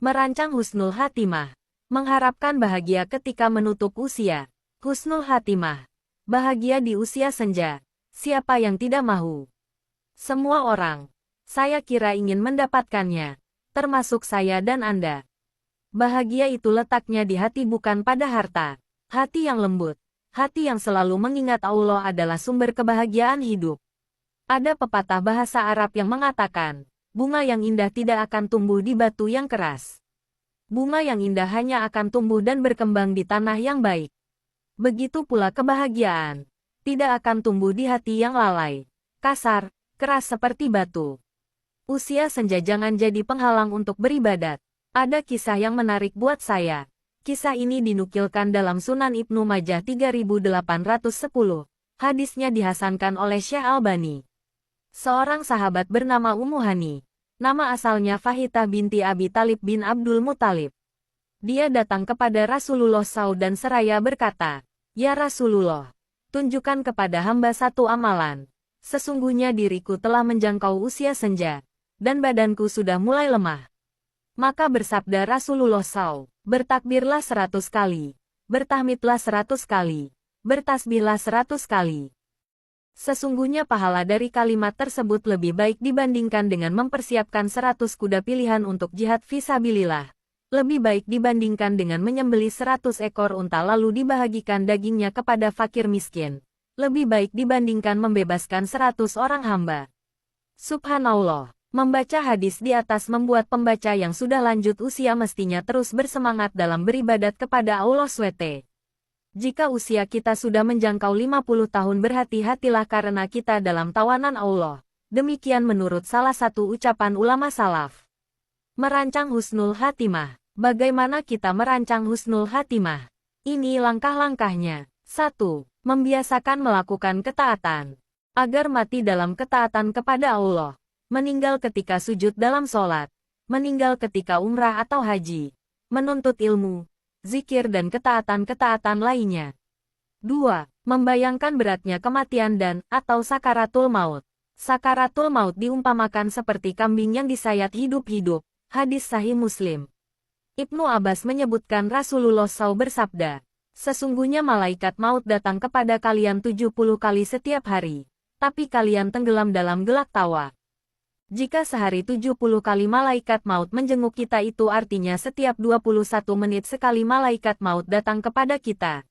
Merancang husnul hatimah. Mengharapkan bahagia ketika menutup usia. Husnul hatimah. Bahagia di usia senja. Siapa yang tidak mahu? Semua orang. Saya kira ingin mendapatkannya. Termasuk saya dan Anda. Bahagia itu letaknya di hati bukan pada harta. Hati yang lembut. Hati yang selalu mengingat Allah adalah sumber kebahagiaan hidup. Ada pepatah bahasa Arab yang mengatakan, bunga yang indah tidak akan tumbuh di batu yang keras. Bunga yang indah hanya akan tumbuh dan berkembang di tanah yang baik. Begitu pula kebahagiaan. Tidak akan tumbuh di hati yang lalai, kasar, keras seperti batu. Usia senja jangan jadi penghalang untuk beribadat. Ada kisah yang menarik buat saya. Kisah ini dinukilkan dalam Sunan Ibnu Majah 3810. Hadisnya dihasankan oleh Syekh Albani. Seorang sahabat bernama Ummu Hani. Nama asalnya Fahitah binti Abi Talib bin Abdul Muttalib. Dia datang kepada Rasulullah SAW dan seraya berkata, "Ya Rasulullah, tunjukkan kepada hamba satu amalan. Sesungguhnya diriku telah menjangkau usia senja, dan badanku sudah mulai lemah." Maka bersabda Rasulullah SAW, "Bertakbirlah 100 kali, bertahmidlah 100 kali, bertasbihlah 100 kali. Sesungguhnya pahala dari kalimat tersebut lebih baik dibandingkan dengan mempersiapkan 100 kuda pilihan untuk jihad fisabilillah. Lebih baik dibandingkan dengan menyembelih 100 ekor unta lalu dibahagikan dagingnya kepada fakir miskin. Lebih baik dibandingkan membebaskan 100 orang hamba." Subhanallah. Membaca hadis di atas membuat pembaca yang sudah lanjut usia mestinya terus bersemangat dalam beribadat kepada Allah SWT. Jika usia kita sudah menjangkau 50 tahun berhati-hatilah karena kita dalam tawanan Allah. Demikian menurut salah satu ucapan ulama salaf. Merancang husnul hatimah. Bagaimana kita merancang husnul hatimah? Ini langkah-langkahnya. 1. Membiasakan melakukan ketaatan. Agar mati dalam ketaatan kepada Allah. Meninggal ketika sujud dalam sholat. Meninggal ketika umrah atau haji. Menuntut ilmu, zikir dan ketaatan-ketaatan lainnya. 2. Membayangkan beratnya kematian dan atau sakaratul maut. Sakaratul maut diumpamakan seperti kambing yang disayat hidup-hidup. Hadis Sahih Muslim. Ibnu Abbas menyebutkan Rasulullah SAW bersabda, "Sesungguhnya malaikat maut datang kepada kalian 70 kali setiap hari, tapi kalian tenggelam dalam gelak tawa." Jika sehari 70 kali malaikat maut menjenguk kita itu artinya setiap 21 menit sekali malaikat maut datang kepada kita.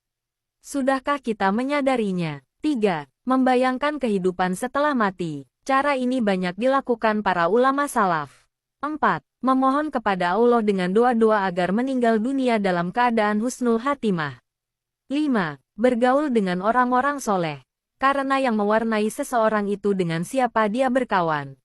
Sudahkah kita menyadarinya? 3. Membayangkan kehidupan setelah mati. Cara ini banyak dilakukan para ulama salaf. 4. Memohon kepada Allah dengan doa-doa agar meninggal dunia dalam keadaan husnul hatimah. 5. Bergaul dengan orang-orang soleh. Karena yang mewarnai seseorang itu dengan siapa dia berkawan.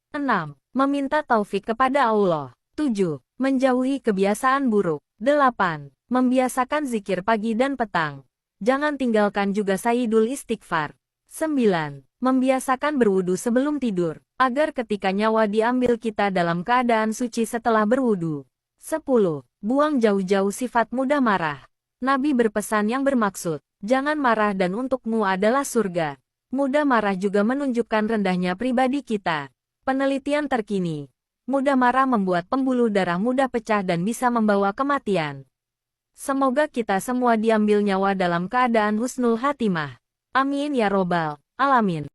6. Meminta taufik kepada Allah. 7. Menjauhi kebiasaan buruk. 8. Membiasakan zikir pagi dan petang. Jangan tinggalkan juga sayyidul istighfar. 9. Membiasakan berwudu sebelum tidur, agar ketika nyawa diambil kita dalam keadaan suci setelah berwudu. 10. Buang jauh-jauh sifat mudah marah. Nabi berpesan yang bermaksud, jangan marah dan untukmu adalah surga. Mudah marah juga menunjukkan rendahnya pribadi kita. Penelitian terkini, mudah marah membuat pembuluh darah mudah pecah dan bisa membawa kematian. Semoga kita semua diambil nyawa dalam keadaan husnul hatimah. Amin ya robbal alamin.